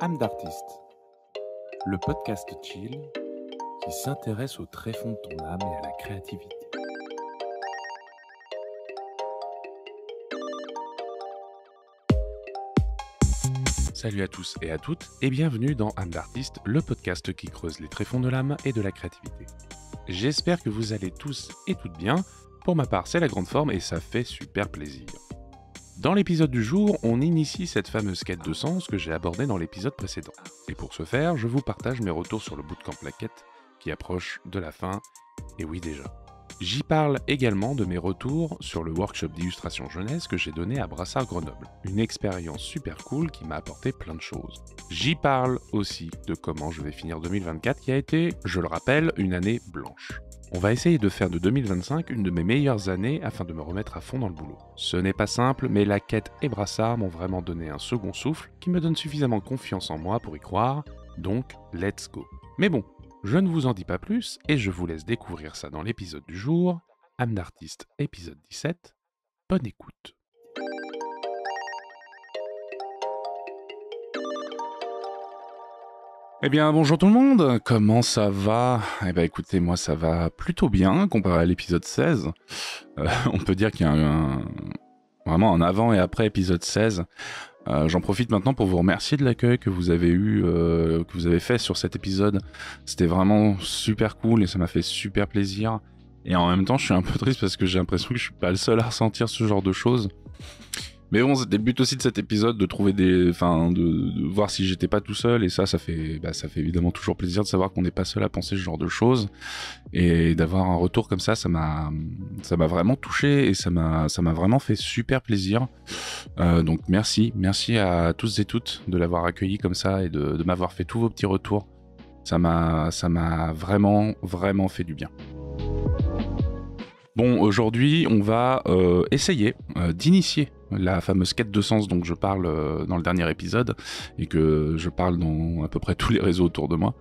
Âme d'artiste, le podcast chill qui s'intéresse au tréfonds de ton âme et à la créativité. Salut à tous et à toutes et bienvenue dans Âme d'artiste, le podcast qui creuse les tréfonds de l'âme et de la créativité. J'espère que vous allez tous et toutes bien. Pour ma part, c'est la grande forme et ça fait super plaisir. Dans l'épisode du jour, on initie cette fameuse quête de sens que j'ai abordée dans l'épisode précédent. Et pour ce faire, je vous partage mes retours sur le bootcamp La Quête, qui approche de la fin, et oui déjà. J'y parle également de mes retours sur le workshop d'illustration jeunesse que j'ai donné à Brassard Grenoble. Une expérience super cool qui m'a apporté plein de choses. J'y parle aussi de comment je vais finir 2024 qui a été, je le rappelle, une année blanche. On va essayer de faire de 2025 une de mes meilleures années afin de me remettre à fond dans le boulot. Ce n'est pas simple, mais La Quête et Brassard m'ont vraiment donné un second souffle qui me donne suffisamment confiance en moi pour y croire, donc let's go. Mais bon, je ne vous en dis pas plus et je vous laisse découvrir ça dans l'épisode du jour, Âme d'artiste épisode 17, bonne écoute. Eh bien, bonjour tout le monde, comment ça va ? Eh bien, écoutez, moi ça va plutôt bien comparé à l'épisode 16. On peut dire qu'il y a vraiment un avant et après épisode 16. J'en profite maintenant pour vous remercier de l'accueil que vous avez eu, que vous avez fait sur cet épisode. C'était vraiment super cool et ça m'a fait super plaisir. Et en même temps, je suis un peu triste parce que j'ai l'impression que je suis pas le seul à ressentir ce genre de choses. Mais bon, c'était le but aussi de cet épisode de trouver de voir si j'étais pas tout seul, et ça fait évidemment toujours plaisir de savoir qu'on n'est pas seul à penser ce genre de choses, et d'avoir un retour comme ça m'a vraiment touché, et ça m'a vraiment fait super plaisir. Donc merci à tous et toutes de l'avoir accueilli comme ça, et de m'avoir fait tous vos petits retours. Ça m'a vraiment fait du bien. Bon, aujourd'hui, on va essayer d'initier la fameuse quête de sens dont je parle dans le dernier épisode et que je parle dans à peu près tous les réseaux autour de moi,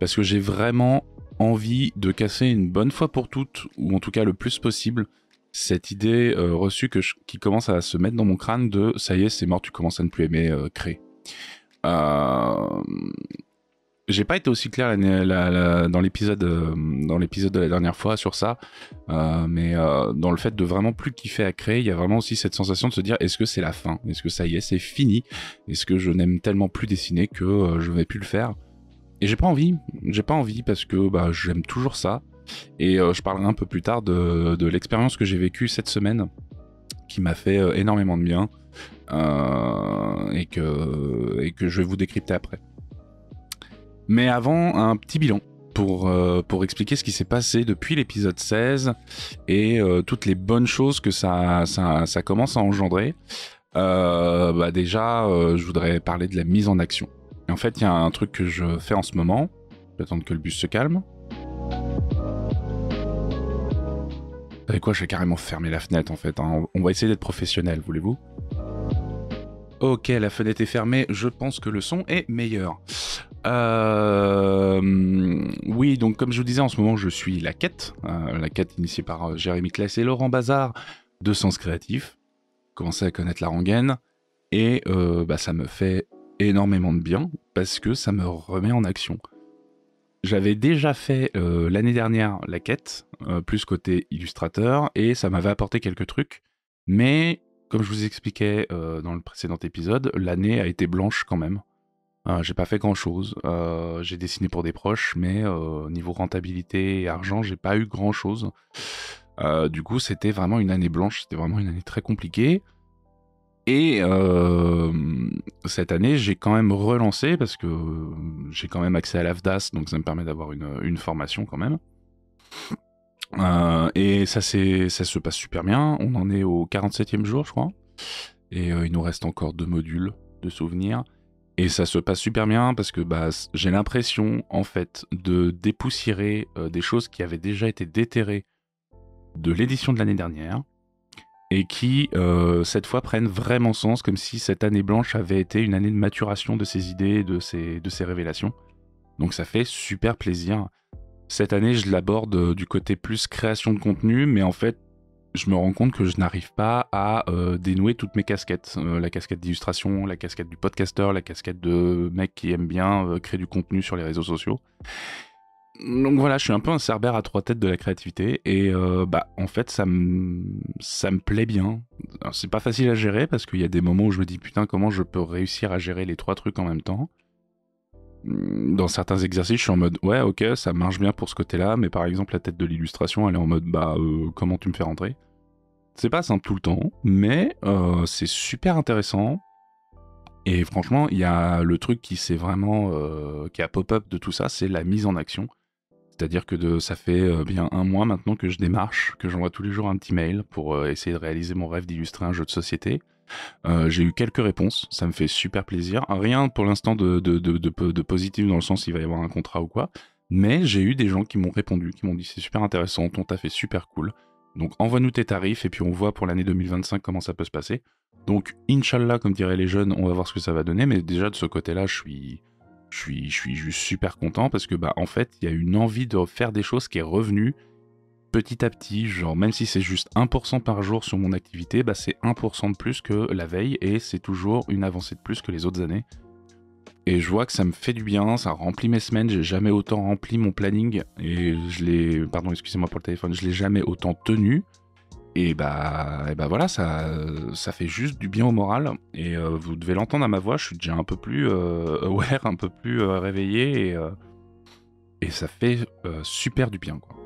parce que j'ai vraiment envie de casser une bonne fois pour toutes, ou en tout cas le plus possible, cette idée reçue qui commence à se mettre dans mon crâne de « ça y est, c'est mort, tu commences à ne plus aimer créer ». J'ai pas été aussi clair dans l'épisode de la dernière fois sur ça, mais dans le fait de vraiment plus kiffer à créer, il y a vraiment aussi cette sensation de se dire est-ce que c'est la fin ? Est-ce que ça y est, c'est fini ? Est-ce que je n'aime tellement plus dessiner que je ne vais plus le faire ? Et j'ai pas envie parce que j'aime toujours ça, et je parlerai un peu plus tard de l'expérience que j'ai vécue cette semaine, qui m'a fait énormément de bien, et que je vais vous décrypter après. Mais avant, un petit bilan pour expliquer ce qui s'est passé depuis l'épisode 16 et toutes les bonnes choses que ça commence à engendrer. Déjà, je voudrais parler de la mise en action. Et en fait, il y a un truc que je fais en ce moment. Je vais attendre que le bus se calme. Vous savez quoi, je vais carrément fermer la fenêtre en fait. On va essayer d'être professionnel, voulez-vous ? Ok, la fenêtre est fermée, je pense que le son est meilleur. Oui, donc comme je vous disais, en ce moment je suis La Quête initiée par Jérémy Claes et Laurent Bazard de Sens Créatif. Commencez à connaître la rengaine, et ça me fait énormément de bien parce que ça me remet en action. J'avais déjà fait l'année dernière La Quête, plus côté illustrateur, et ça m'avait apporté quelques trucs, mais comme je vous expliquais dans le précédent épisode, l'année a été blanche quand même. J'ai pas fait grand chose, j'ai dessiné pour des proches, mais niveau rentabilité et argent, j'ai pas eu grand chose. Du coup, c'était vraiment une année blanche, c'était vraiment une année très compliquée. Et cette année, j'ai quand même relancé parce que j'ai quand même accès à l'AFDAS, donc ça me permet d'avoir une formation quand même. Et ça se passe super bien, on en est au 47e jour, je crois. Et il nous reste encore 2 modules de souvenirs. Et ça se passe super bien parce que j'ai l'impression, en fait, de dépoussiérer des choses qui avaient déjà été déterrées de l'édition de l'année dernière et qui, cette fois, prennent vraiment sens, comme si cette année blanche avait été une année de maturation de ces idées et de ces révélations. Donc ça fait super plaisir. Cette année, je l'aborde du côté plus création de contenu, mais en fait, je me rends compte que je n'arrive pas à dénouer toutes mes casquettes. La casquette d'illustration, la casquette du podcasteur, la casquette de mec qui aime bien créer du contenu sur les réseaux sociaux. Donc voilà, je suis un peu un cerbère à trois têtes de la créativité et en fait ça me plaît bien. Alors, c'est pas facile à gérer parce qu'il y a des moments où je me dis putain comment je peux réussir à gérer les trois trucs en même temps. Dans certains exercices je suis en mode ouais ok ça marche bien pour ce côté-là, mais par exemple la tête de l'illustration elle est en mode comment tu me fais rentrer. C'est pas simple tout le temps, mais c'est super intéressant. Et franchement, il y a le truc qui s'est vraiment qui a pop-up de tout ça, c'est la mise en action. C'est-à-dire que ça fait bien 1 mois maintenant que je démarche, que j'envoie tous les jours un petit mail pour essayer de réaliser mon rêve d'illustrer un jeu de société. J'ai eu quelques réponses, ça me fait super plaisir. Rien pour l'instant de positif dans le sens il va y avoir un contrat ou quoi, mais j'ai eu des gens qui m'ont répondu, qui m'ont dit c'est super intéressant, ton taf est super cool. Donc envoie-nous tes tarifs et puis on voit pour l'année 2025 comment ça peut se passer. Donc Inch'Allah, comme diraient les jeunes, on va voir ce que ça va donner, mais déjà de ce côté-là, je suis juste super content parce que en fait, il y a une envie de faire des choses qui est revenue petit à petit, genre même si c'est juste 1% par jour sur mon activité, c'est 1% de plus que la veille et c'est toujours une avancée de plus que les autres années. Et je vois que ça me fait du bien, ça remplit mes semaines, j'ai jamais autant rempli mon planning et pardon, excusez-moi pour le téléphone, je l'ai jamais autant tenu. Et voilà, ça fait juste du bien au moral. Et vous devez l'entendre à ma voix, je suis déjà un peu plus aware, un peu plus réveillé et ça fait super du bien, quoi.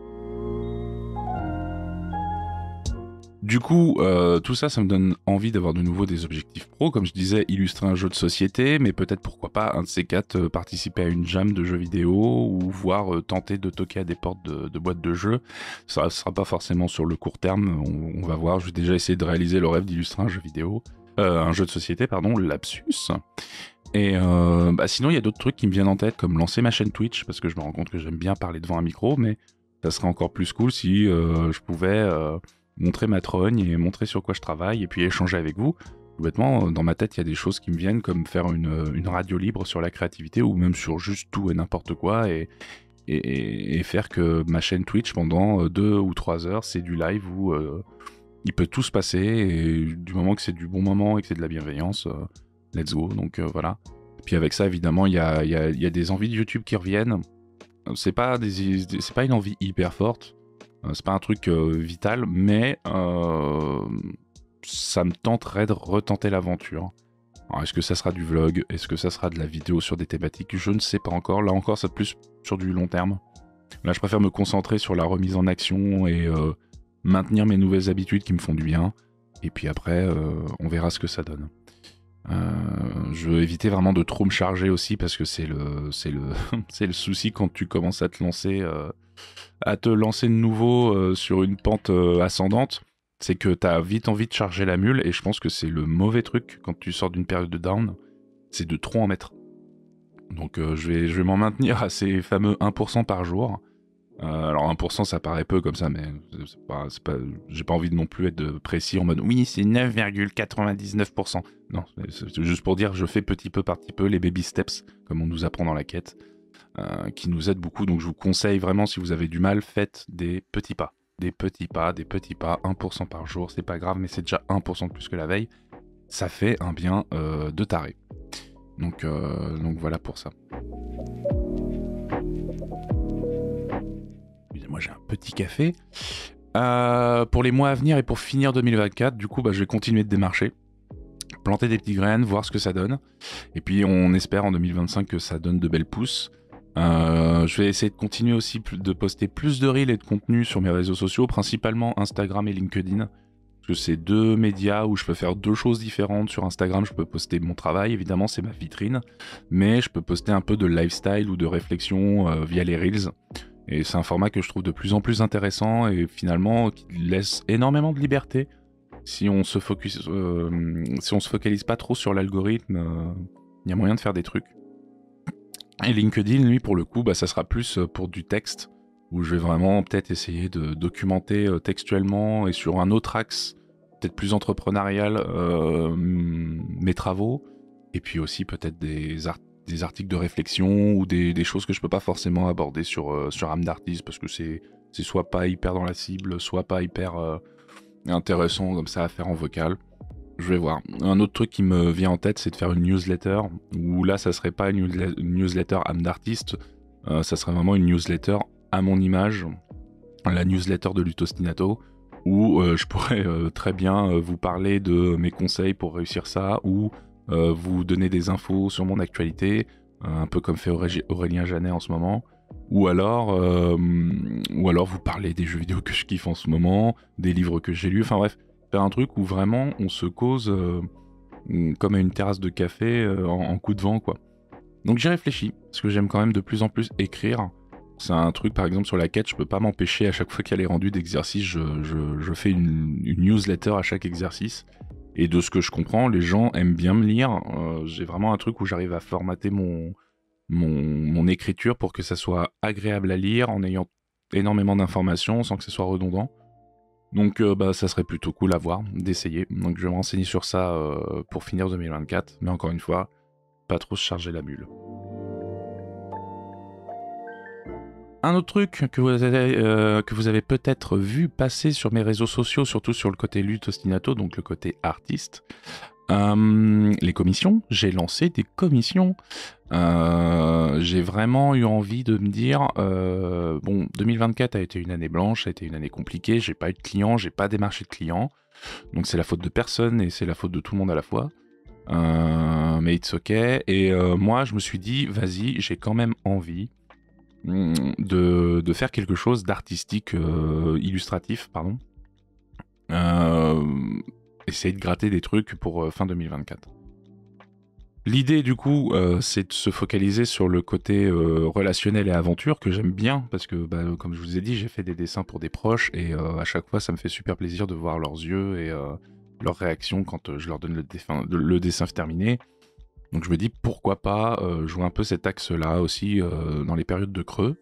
Du coup, tout ça, ça me donne envie d'avoir de nouveau des objectifs pro. Comme je disais, illustrer un jeu de société, mais peut-être pourquoi pas, un de ces quatre, participer à une jam de jeux vidéo, ou voire tenter de toquer à des portes de boîtes de jeux. Ça ne sera pas forcément sur le court terme, on va voir. Je vais déjà essayer de réaliser le rêve d'illustrer un jeu vidéo. Un jeu de société, pardon, lapsus. Et sinon, il y a d'autres trucs qui me viennent en tête, comme lancer ma chaîne Twitch, parce que je me rends compte que j'aime bien parler devant un micro, mais ça serait encore plus cool si je pouvais montrer ma trogne et montrer sur quoi je travaille et puis échanger avec vous. Tout bêtement, dans ma tête, il y a des choses qui me viennent comme faire une radio libre sur la créativité ou même sur juste tout et n'importe quoi et faire que ma chaîne Twitch pendant 2 ou 3 heures, c'est du live où il peut tout se passer et du moment que c'est du bon moment et que c'est de la bienveillance, let's go. Donc voilà. Puis avec ça, évidemment, il y a des envies de YouTube qui reviennent. C'est pas une envie hyper forte. C'est pas un truc vital, mais ça me tenterait de retenter l'aventure. Alors, est-ce que ça sera du vlog? Est-ce que ça sera de la vidéo sur des thématiques? Je ne sais pas encore. Là encore, c'est plus sur du long terme. Là, je préfère me concentrer sur la remise en action et maintenir mes nouvelles habitudes qui me font du bien. Et puis après, on verra ce que ça donne. Je veux éviter vraiment de trop me charger aussi parce que c'est le souci quand tu commences à te lancer de nouveau sur une pente ascendante, c'est que t'as vite envie de charger la mule et je pense que c'est le mauvais truc quand tu sors d'une période de down, c'est de trop en mettre. Donc je vais m'en maintenir à ces fameux 1% par jour. Alors 1% ça paraît peu comme ça, mais j'ai pas envie de non plus être précis en mode oui c'est 9,99%. Non, c'est juste pour dire je fais petit peu par petit peu les baby steps comme on nous apprend dans la quête. Qui nous aident beaucoup, donc je vous conseille vraiment si vous avez du mal, faites des petits pas. Des petits pas, 1% par jour, c'est pas grave, mais c'est déjà 1% de plus que la veille. Ça fait un bien de taré. Donc voilà pour ça. Moi j'ai un petit café. Pour les mois à venir et pour finir 2024, du coup je vais continuer de démarcher. Planter des petites graines, voir ce que ça donne. Et puis on espère en 2025 que ça donne de belles pousses. Je vais essayer de continuer aussi de poster plus de reels et de contenu sur mes réseaux sociaux, principalement Instagram et LinkedIn. Parce que c'est 2 médias où je peux faire 2 choses différentes. Sur Instagram, je peux poster mon travail, évidemment, c'est ma vitrine. Mais je peux poster un peu de lifestyle ou de réflexion via les reels. Et c'est un format que je trouve de plus en plus intéressant et finalement qui laisse énormément de liberté. Si on se focalise pas trop sur l'algorithme, il y a moyen de faire des trucs. Et LinkedIn, lui, pour le coup, ça sera plus pour du texte, où je vais vraiment peut-être essayer de documenter textuellement et sur un autre axe, peut-être plus entrepreneurial, mes travaux, et puis aussi peut-être des articles de réflexion ou des choses que je peux pas forcément aborder sur âme d'artiste, parce que c'est soit pas hyper dans la cible, soit pas hyper intéressant comme ça à faire en vocal. Je vais voir. Un autre truc qui me vient en tête, c'est de faire une newsletter, où là, ça serait pas une newsletter âme d'artiste, ça serait vraiment une newsletter à mon image, la newsletter de Lutostinato, où je pourrais très bien vous parler de mes conseils pour réussir ça, ou vous donner des infos sur mon actualité, un peu comme fait Aurélien Janet en ce moment, ou alors vous parler des jeux vidéo que je kiffe en ce moment, des livres que j'ai lus, enfin bref, faire un truc où vraiment on se cause comme à une terrasse de café en coup de vent, quoi. Donc j'y réfléchis, parce que j'aime quand même de plus en plus écrire. C'est un truc, par exemple, sur la quête, je peux pas m'empêcher, à chaque fois qu'il y a les rendus d'exercice, je fais une newsletter à chaque exercice. Et de ce que je comprends, les gens aiment bien me lire. J'ai vraiment un truc où j'arrive à formater mon écriture pour que ça soit agréable à lire, en ayant énormément d'informations, sans que ce soit redondant. Donc ça serait plutôt cool à voir, d'essayer. Donc je vais me renseigner sur ça pour finir 2024. Mais encore une fois, pas trop se charger la mule. Un autre truc que vous avez peut-être vu passer sur mes réseaux sociaux, surtout sur le côté Lutostinato, donc le côté artiste, les commissions. J'ai lancé des commissions. J'ai vraiment eu envie de me dire, 2024 a été une année blanche, a été une année compliquée, j'ai pas eu de clients, j'ai pas démarché de clients, donc c'est la faute de personne et c'est la faute de tout le monde à la fois. Mais it's ok. Et moi, je me suis dit, vas-y, j'ai quand même envie de faire quelque chose d'artistique, illustratif, pardon. Essayer de gratter des trucs pour fin 2024. L'idée du coup, c'est de se focaliser sur le côté relationnel et aventure que j'aime bien, parce que comme je vous ai dit, j'ai fait des dessins pour des proches, et à chaque fois ça me fait super plaisir de voir leurs yeux et leurs réactions quand je leur donne le dessin terminé. Donc je me dis pourquoi pas jouer un peu cet axe-là aussi dans les périodes de creux.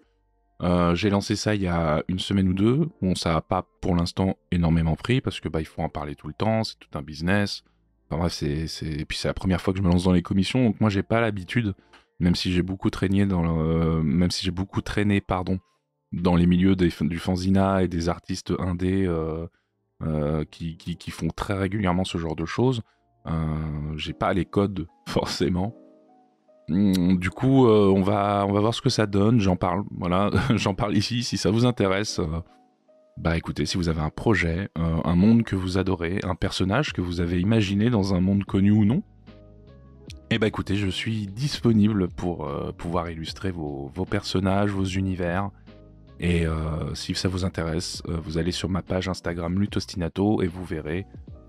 J'ai lancé ça il y a une semaine ou deux. Bon, ça n'a pas pour l'instant énormément pris parce que il faut en parler tout le temps, c'est tout un business. Enfin bref, et puis c'est la première fois que je me lance dans les commissions, donc moi j'ai pas l'habitude, même si j'ai beaucoup traîné dans les milieux du fanzina et des artistes indés qui font très régulièrement ce genre de choses. J'ai pas les codes forcément. Du coup, on va voir ce que ça donne. J'en parle, voilà, j'en parle ici. Si ça vous intéresse, écoutez, si vous avez un projet, un monde que vous adorez, un personnage que vous avez imaginé dans un monde connu ou non, écoutez, je suis disponible pour pouvoir illustrer vos personnages, vos univers. Et si ça vous intéresse, vous allez sur ma page Instagram Lutostinato et vous verrez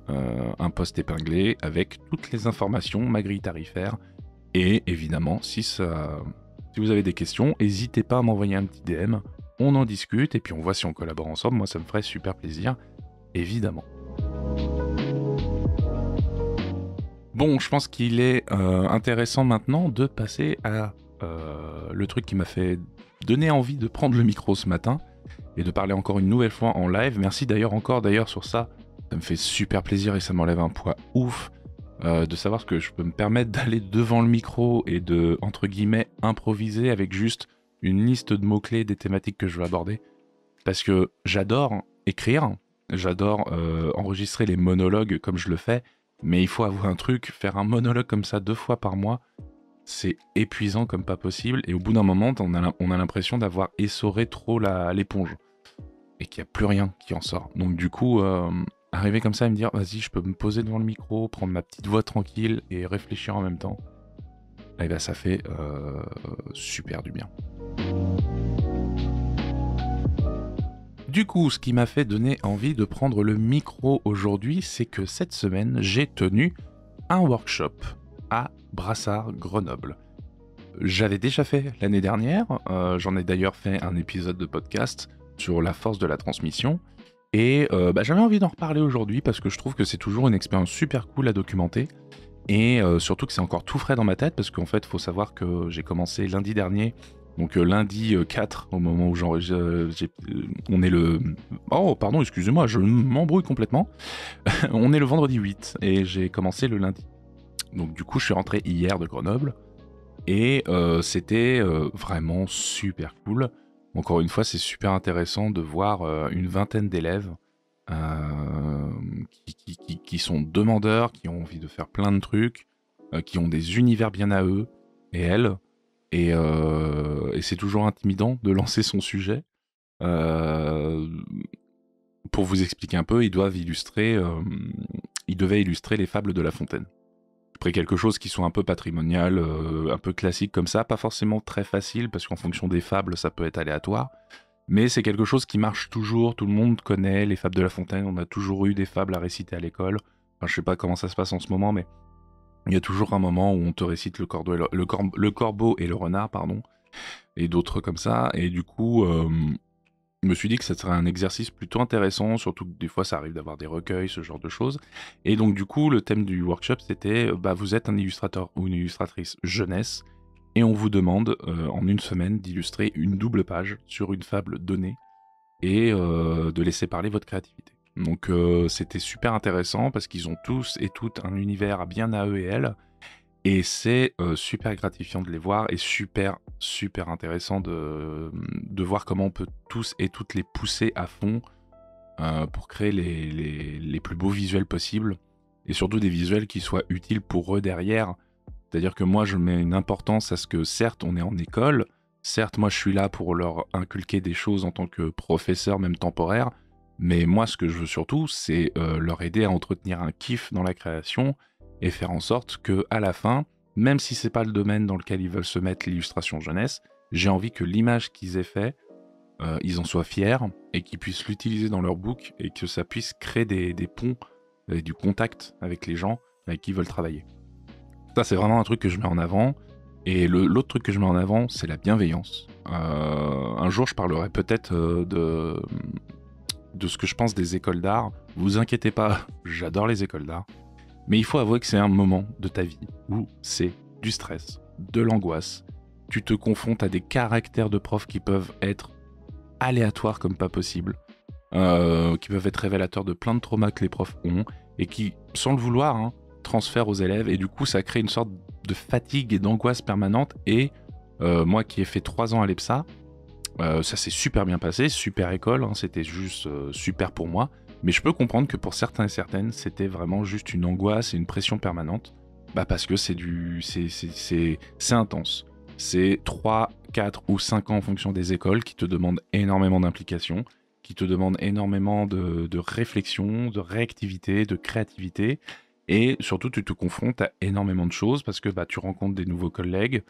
un post épinglé avec toutes les informations, ma grille tarifaire. Et évidemment, si vous avez des questions, n'hésitez pas à m'envoyer un petit DM, on en discute et puis on voit si on collabore ensemble. Moi, ça me ferait super plaisir, évidemment. Bon, je pense qu'il est intéressant maintenant de passer à le truc qui m'a fait donner envie de prendre le micro ce matin et de parler encore une nouvelle fois en live. Merci d'ailleurs sur ça. Ça me fait super plaisir et ça m'enlève un poids ouf. De savoir que je peux me permettre d'aller devant le micro et de, entre guillemets, improviser avec juste une liste de mots-clés des thématiques que je veux aborder. Parce que j'adore écrire, j'adore enregistrer les monologues comme je le fais, mais il faut avoir un truc, faire un monologue comme ça 2 fois par mois, c'est épuisant comme pas possible, et au bout d'un moment, on a l'impression d'avoir essoré trop l'éponge, et qu'il n'y a plus rien qui en sort. Donc du coup... arriver comme ça et me dire vas-y, je peux me poser devant le micro, prendre ma petite voix tranquille et réfléchir en même temps, et ça fait super du bien. Du coup, ce qui m'a fait donner envie de prendre le micro aujourd'hui, c'est que cette semaine, j'ai tenu un workshop à Brassard, Grenoble. J'avais déjà fait l'année dernière, j'en ai d'ailleurs fait un épisode de podcast sur la force de la transmission. Et j'avais envie d'en reparler aujourd'hui parce que je trouve que c'est toujours une expérience super cool à documenter. Et surtout que c'est encore tout frais dans ma tête parce qu'en fait, il faut savoir que j'ai commencé lundi dernier. Donc lundi 4, au moment où on est le... Oh, pardon, excusez-moi, je m'embrouille complètement. On est le vendredi 8 et j'ai commencé le lundi. Donc du coup, je suis rentré hier de Grenoble. Et c'était vraiment super cool. Encore une fois, c'est super intéressant de voir une vingtaine d'élèves qui sont demandeurs, qui ont envie de faire plein de trucs, qui ont des univers bien à eux et elles, et c'est toujours intimidant de lancer son sujet. Euh, pour vous expliquer un peu, ils devaient illustrer les fables de La Fontaine. J'ai pris quelque chose qui soit un peu patrimonial, un peu classique comme ça, pas forcément très facile, parce qu'en fonction des fables, ça peut être aléatoire, mais c'est quelque chose qui marche toujours, tout le monde connaît les fables de La Fontaine, on a toujours eu des fables à réciter à l'école. Enfin, je sais pas comment ça se passe en ce moment, mais il y a toujours un moment où on te récite le corbeau et le renard, pardon, et d'autres comme ça, et du coup, je me suis dit que ça serait un exercice plutôt intéressant, surtout que des fois ça arrive d'avoir des recueils, ce genre de choses. Et donc du coup, le thème du workshop, c'était vous êtes un illustrateur ou une illustratrice jeunesse, et on vous demande en une semaine d'illustrer une double page sur une fable donnée, et de laisser parler votre créativité. Donc c'était super intéressant, parce qu'ils ont tous et toutes un univers bien à eux et elles, et c'est super gratifiant de les voir, et super intéressant de voir comment on peut tous et toutes les pousser à fond pour créer les plus beaux visuels possibles, et surtout des visuels qui soient utiles pour eux derrière. C'est-à-dire que moi, je mets une importance à ce que, certes, on est en école, certes, moi, je suis là pour leur inculquer des choses en tant que professeur, même temporaire, mais moi, ce que je veux surtout, c'est leur aider à entretenir un kiff dans la création, et faire en sorte que, à la fin, même si c'est pas le domaine dans lequel ils veulent se mettre, l'illustration jeunesse, j'ai envie que l'image qu'ils aient fait, ils en soient fiers, et qu'ils puissent l'utiliser dans leur book, et que ça puisse créer des ponts et du contact avec les gens avec qui ils veulent travailler. Ça, c'est vraiment un truc que je mets en avant. Et l'autre truc que je mets en avant, c'est la bienveillance. Un jour, je parlerai peut-être de ce que je pense des écoles d'art. Vous inquiétez pas, j'adore les écoles d'art. Mais il faut avouer que c'est un moment de ta vie où c'est du stress, de l'angoisse. Tu te confrontes à des caractères de profs qui peuvent être aléatoires comme pas possible, qui peuvent être révélateurs de plein de traumas que les profs ont, et qui, sans le vouloir, transfèrent aux élèves, et du coup ça crée une sorte de fatigue et d'angoisse permanente. Et moi qui ai fait 3 ans à l'EPSA, ça s'est super bien passé, super école, c'était juste super pour moi, mais je peux comprendre que pour certains et certaines, c'était vraiment juste une angoisse et une pression permanente, parce que c'est intense. C'est 3, 4 ou 5 ans en fonction des écoles qui te demandent énormément d'implication, qui te demandent énormément de réflexion, de réactivité, de créativité, et surtout tu te confrontes à énormément de choses, parce que tu rencontres des nouveaux collègues,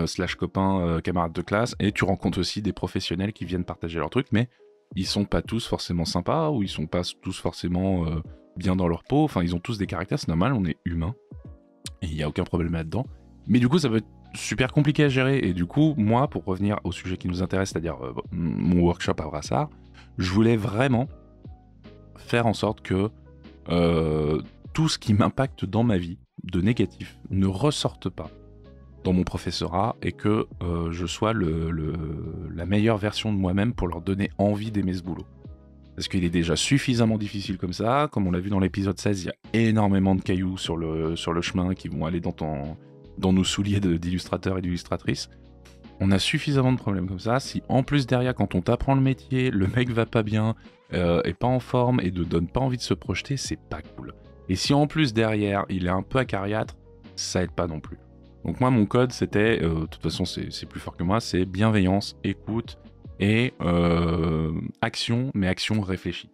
slash copains, camarades de classe, et tu rencontres aussi des professionnels qui viennent partager leurs trucs, mais ils sont pas tous forcément sympas, ou ils sont pas tous forcément bien dans leur peau, enfin ils ont tous des caractères, c'est normal, on est humain, et il n'y a aucun problème là-dedans. Mais du coup ça peut être super compliqué à gérer, et du coup moi, pour revenir au sujet qui nous intéresse, c'est-à-dire mon workshop à Brassard, je voulais vraiment faire en sorte que tout ce qui m'impacte dans ma vie de négatif ne ressorte pas dans mon professorat, et que je sois la meilleure version de moi-même pour leur donner envie d'aimer ce boulot. Parce qu'il est déjà suffisamment difficile comme ça. Comme on l'a vu dans l'épisode 16, il y a énormément de cailloux sur le chemin qui vont aller dans nos souliers d'illustrateurs et d'illustratrices. On a suffisamment de problèmes comme ça. Si en plus derrière, quand on t'apprend le métier, le mec va pas bien, est pas en forme et ne donne pas envie de se projeter, c'est pas cool. Et si en plus derrière, il est un peu acariâtre, ça aide pas non plus. Donc moi, mon code, c'était, de toute façon c'est plus fort que moi, c'est bienveillance, écoute et action, mais action réfléchie.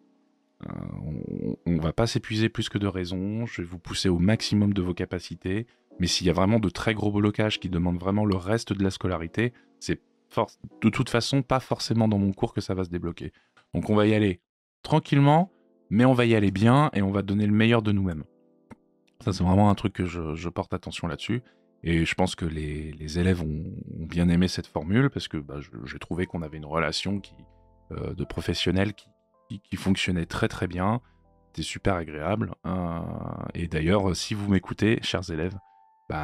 On va pas s'épuiser plus que de raison, je vais vous pousser au maximum de vos capacités, mais s'il y a vraiment de très gros blocages qui demandent vraiment le reste de la scolarité, c'est de toute façon pas forcément dans mon cours que ça va se débloquer. Donc on va y aller tranquillement, mais on va y aller bien, et on va donner le meilleur de nous-mêmes. Ça, c'est vraiment un truc que je porte attention là-dessus, et je pense que les élèves ont bien aimé cette formule, parce que j'ai trouvé qu'on avait une relation de professionnels qui fonctionnait très très bien. C'était super agréable. Et d'ailleurs, si vous m'écoutez, chers élèves,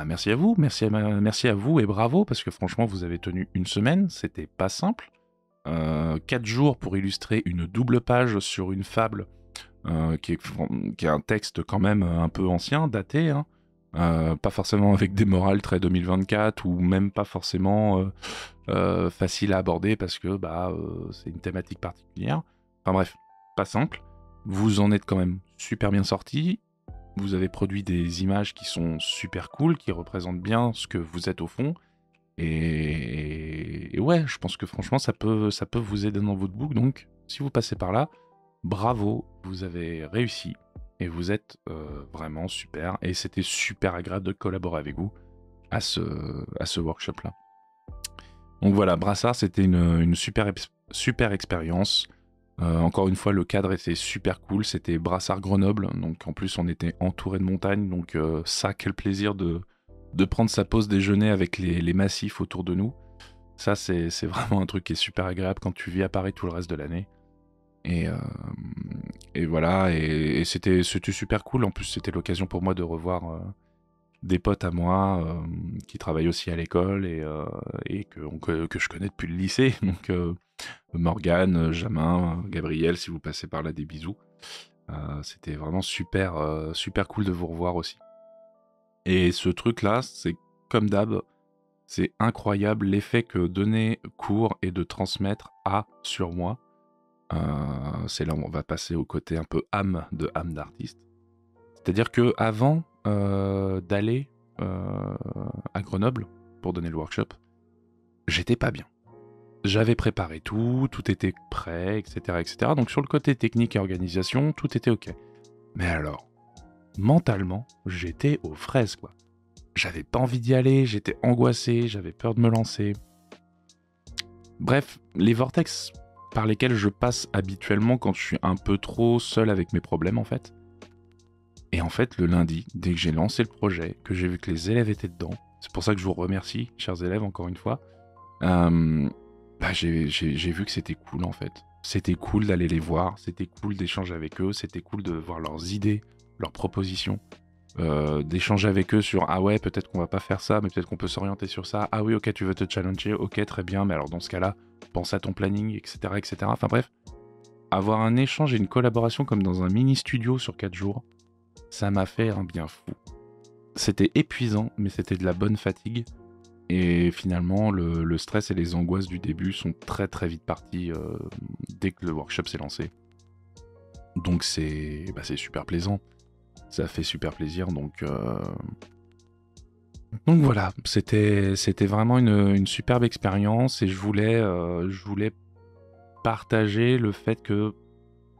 merci à vous, merci à vous, et bravo, parce que franchement, vous avez tenu une semaine, c'était pas simple. 4 jours pour illustrer une double page sur une fable qui est un texte quand même un peu ancien, daté, pas forcément avec des morales très 2024, ou même pas forcément facile à aborder, parce que c'est une thématique particulière. Enfin bref, pas simple. vous en êtes quand même super bien sortis. Vous avez produit des images qui sont super cool, qui représentent bien ce que vous êtes au fond. Et ouais, je pense que franchement, ça peut vous aider dans votre book. Donc, si vous passez par là, bravo, vous avez réussi. Et vous êtes vraiment super. Et c'était super agréable de collaborer avec vous à ce workshop-là. Donc voilà, Brassard, c'était une super expérience. Encore une fois, le cadre était super cool. C'était Brassard Grenoble. Donc en plus, on était entouré de montagnes. Donc ça, quel plaisir de prendre sa pause déjeuner avec les massifs autour de nous. Ça, c'est vraiment un truc qui est super agréable quand tu vis à Paris tout le reste de l'année. Et voilà, et c'était super cool. En plus, c'était l'occasion pour moi de revoir des potes à moi qui travaillent aussi à l'école et que je connais depuis le lycée. Donc Morgane, Jamin, Gabriel, si vous passez par là, des bisous. C'était vraiment super cool de vous revoir aussi. Et ce truc-là, c'est comme d'hab, c'est incroyable l'effet que donner cours et de transmettre a sur moi. C'est là où on va passer au côté un peu âme d'artiste. C'est-à-dire que avant d'aller à Grenoble pour donner le workshop, j'étais pas bien. J'avais préparé tout était prêt, etc., etc. Donc sur le côté technique et organisation, tout était ok. Mais alors, mentalement, j'étais aux fraises, quoi. J'avais pas envie d'y aller, j'étais angoissé, j'avais peur de me lancer. Bref, les vortex par lesquels je passe habituellement quand je suis un peu trop seul avec mes problèmes, en fait. Et en fait, le lundi, dès que j'ai lancé le projet, que j'ai vu que les élèves étaient dedans, c'est pour ça que je vous remercie, chers élèves, encore une fois, j'ai vu que c'était cool, en fait. C'était cool d'aller les voir, c'était cool d'échanger avec eux, c'était cool de voir leurs idées, leurs propositions, d'échanger avec eux sur « Ah ouais, peut-être qu'on va pas faire ça, mais peut-être qu'on peut s'orienter sur ça. Ah oui, ok, tu veux te challenger, ok, très bien, mais alors dans ce cas-là, pense à ton planning, etc. etc. » Enfin bref, avoir un échange et une collaboration comme dans un mini-studio sur 4 jours, ça m'a fait un bien fou. C'était épuisant, mais c'était de la bonne fatigue. Et finalement, le stress et les angoisses du début sont très très vite partis dès que le workshop s'est lancé. Donc c'est super plaisant. Ça fait super plaisir. Donc voilà, c'était vraiment une superbe expérience. Et je voulais partager le fait que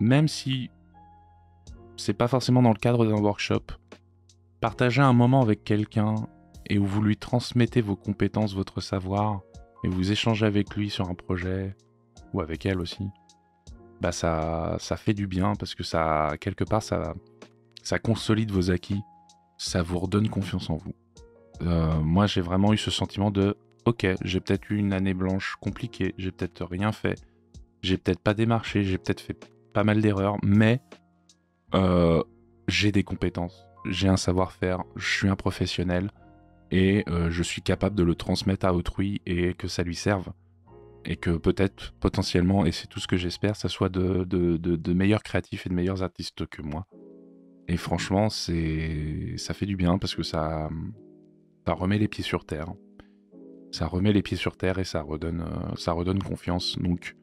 même si c'est pas forcément dans le cadre d'un workshop, partager un moment avec quelqu'un et où vous lui transmettez vos compétences, votre savoir, et vous échangez avec lui sur un projet, ou avec elle aussi, bah ça fait du bien parce que ça, quelque part, ça consolide vos acquis, ça vous redonne confiance en vous. Moi, j'ai vraiment eu ce sentiment de ok, j'ai peut-être eu une année blanche compliquée, j'ai peut-être rien fait, j'ai peut-être pas démarché, j'ai peut-être fait pas mal d'erreurs, mais j'ai des compétences, j'ai un savoir-faire, je suis un professionnel et je suis capable de le transmettre à autrui et que ça lui serve. Et que peut-être, potentiellement, et c'est tout ce que j'espère, ça soit de meilleurs créatifs et de meilleurs artistes que moi. Et franchement, ça fait du bien parce que ça remet les pieds sur terre. Ça remet les pieds sur terre et ça redonne confiance. Donc,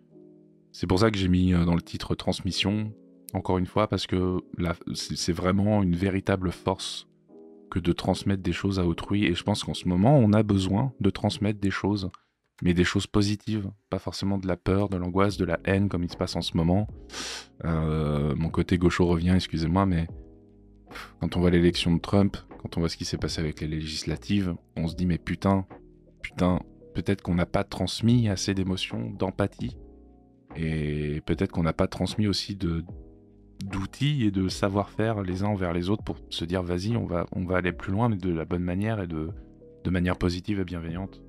c'est pour ça que j'ai mis dans le titre transmission, encore une fois, parce que là, c'est vraiment une véritable force que de transmettre des choses à autrui. Et je pense qu'en ce moment, on a besoin de transmettre des choses, mais des choses positives, pas forcément de la peur, de l'angoisse, de la haine comme il se passe en ce moment. Mon côté gaucho revient, excusez-moi, mais quand on voit l'élection de Trump, quand on voit ce qui s'est passé avec les législatives, on se dit mais putain, peut-être qu'on n'a pas transmis assez d'émotions, d'empathie, et peut-être qu'on n'a pas transmis aussi d'outils et de savoir-faire les uns envers les autres pour se dire vas-y, on va aller plus loin, mais de la bonne manière et de manière positive et bienveillante.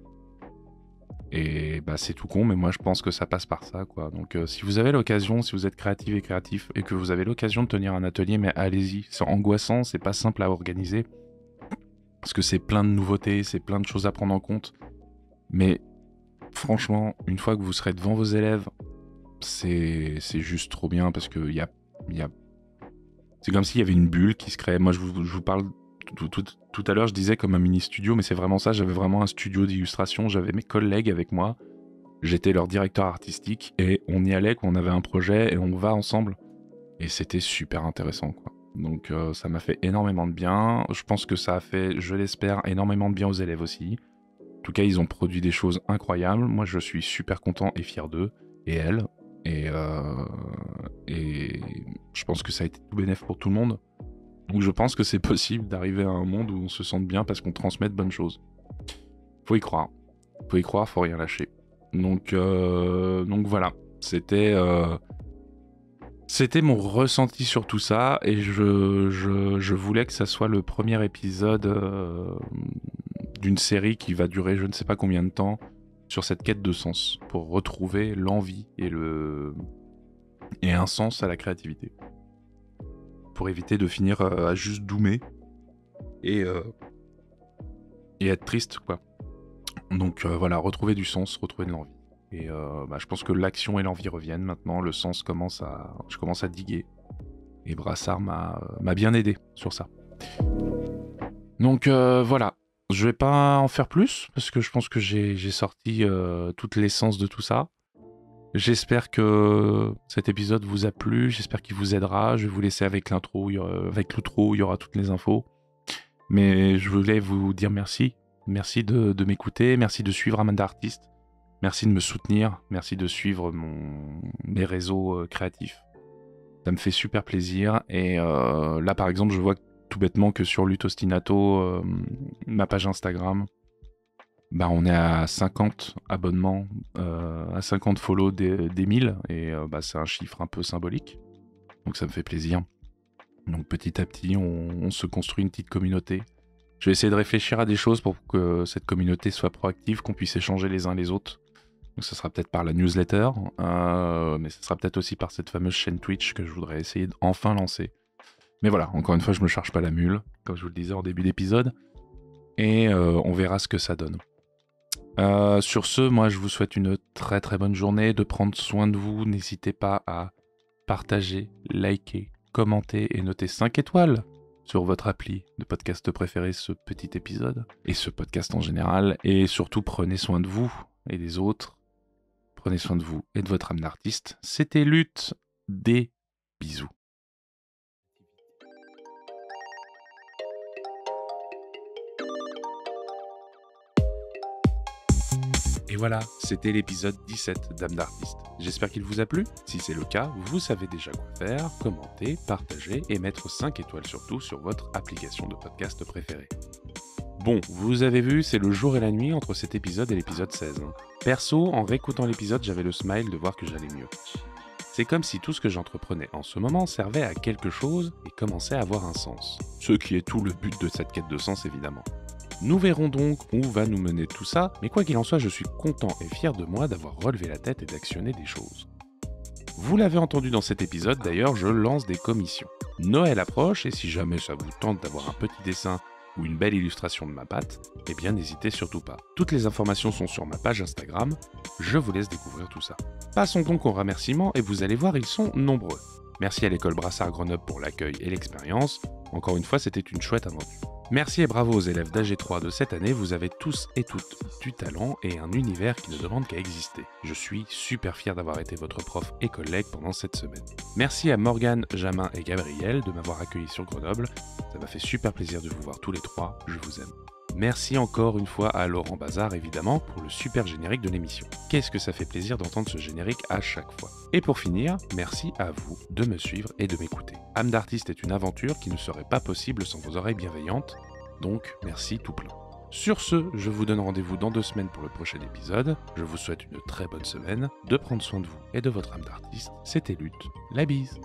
Et bah c'est tout con, mais moi je pense que ça passe par ça, quoi. Donc si vous avez l'occasion, si vous êtes créatif et créatif, et que vous avez l'occasion de tenir un atelier, mais allez-y. C'est angoissant, c'est pas simple à organiser, parce que c'est plein de nouveautés, c'est plein de choses à prendre en compte. Mais franchement, une fois que vous serez devant vos élèves, c'est juste trop bien, parce que c'est comme s'il y avait une bulle qui se crée. Moi je vous parle tout à l'heure, je disais comme un mini-studio, mais c'est vraiment ça, j'avais vraiment un studio d'illustration, j'avais mes collègues avec moi, j'étais leur directeur artistique, et on y allait quand on avait un projet, et on va ensemble. Et c'était super intéressant, quoi. Donc ça m'a fait énormément de bien. Je pense que ça a fait, je l'espère, énormément de bien aux élèves aussi. En tout cas, ils ont produit des choses incroyables. Moi, je suis super content et fier d'eux, et elles. Et je pense que ça a été tout bénef pour tout le monde. Donc je pense que c'est possible d'arriver à un monde où on se sente bien parce qu'on transmet de bonnes choses. Faut y croire. Faut y croire, faut rien lâcher. Donc voilà. C'était mon ressenti sur tout ça, et je voulais que ça soit le premier épisode d'une série qui va durer je ne sais pas combien de temps sur cette quête de sens, pour retrouver l'envie et un sens à la créativité. Pour éviter de finir à juste doomer et être triste, quoi. Donc voilà, retrouver du sens, retrouver de l'envie. Et je pense que l'action et l'envie reviennent maintenant, le sens je commence à diguer. Et Brassard m'a bien aidé sur ça. Donc voilà, je vais pas en faire plus, parce que je pense que j'ai sorti toute l'essence de tout ça. J'espère que cet épisode vous a plu, j'espère qu'il vous aidera. Je vais vous laisser avec l'intro, avec l'outro, il y aura toutes les infos. Mais je voulais vous dire merci. Merci de m'écouter, merci de suivre Amanda Artist. Merci de me soutenir, merci de suivre mes réseaux créatifs. Ça me fait super plaisir. Et là, par exemple, je vois tout bêtement que sur Lutte Ostinato, ma page Instagram, on est à 50 abonnements, à 50 follow des 1000. Et c'est un chiffre un peu symbolique. Donc ça me fait plaisir. Donc petit à petit, on se construit une petite communauté. Je vais essayer de réfléchir à des choses pour que cette communauté soit proactive, qu'on puisse échanger les uns les autres. Donc ça sera peut-être par la newsletter, mais ça sera peut-être aussi par cette fameuse chaîne Twitch que je voudrais essayer d'enfin lancer. Mais voilà, encore une fois, je me charge pas la mule, comme je vous le disais en début d'épisode, et on verra ce que ça donne. Sur ce, moi je vous souhaite une très très bonne journée, de prendre soin de vous. N'hésitez pas à partager, liker, commenter et noter 5 étoiles sur votre appli de podcast préféré ce petit épisode, et ce podcast en général. Et surtout, prenez soin de vous et des autres. Prenez soin de vous et de votre âme d'artiste. C'était Lutte, des bisous. Et voilà, c'était l'épisode 17 d'Âme d'Artiste. J'espère qu'il vous a plu. Si c'est le cas, vous savez déjà quoi faire, commenter, partager et mettre 5 étoiles surtout sur votre application de podcast préférée. Bon, vous avez vu, c'est le jour et la nuit entre cet épisode et l'épisode 16. Perso, en réécoutant l'épisode, j'avais le smile de voir que j'allais mieux. C'est comme si tout ce que j'entreprenais en ce moment servait à quelque chose et commençait à avoir un sens. Ce qui est tout le but de cette quête de sens, évidemment. Nous verrons donc où va nous mener tout ça, mais quoi qu'il en soit, je suis content et fier de moi d'avoir relevé la tête et d'actionner des choses. Vous l'avez entendu dans cet épisode, d'ailleurs, je lance des commissions. Noël approche, et si jamais ça vous tente d'avoir un petit dessin ou une belle illustration de ma patte, eh bien n'hésitez surtout pas. Toutes les informations sont sur ma page Instagram, je vous laisse découvrir tout ça. Passons donc aux remerciements, et vous allez voir, ils sont nombreux. Merci à l'école Brassard Grenoble pour l'accueil et l'expérience. Encore une fois, c'était une chouette aventure. Merci et bravo aux élèves d'AG3 de cette année, vous avez tous et toutes du talent et un univers qui ne demande qu'à exister. Je suis super fier d'avoir été votre prof et collègue pendant cette semaine. Merci à Morgane, Jamin et Gabriel de m'avoir accueilli sur Grenoble. Ça m'a fait super plaisir de vous voir tous les trois, je vous aime. Merci encore une fois à Laurent Bazar, évidemment, pour le super générique de l'émission. Qu'est-ce que ça fait plaisir d'entendre ce générique à chaque fois. Et pour finir, merci à vous de me suivre et de m'écouter. Âme d'Artiste est une aventure qui ne serait pas possible sans vos oreilles bienveillantes, donc merci tout plein. Sur ce, je vous donne rendez-vous dans 2 semaines pour le prochain épisode. Je vous souhaite une très bonne semaine, de prendre soin de vous et de votre âme d'artiste. C'était Lutte, la bise.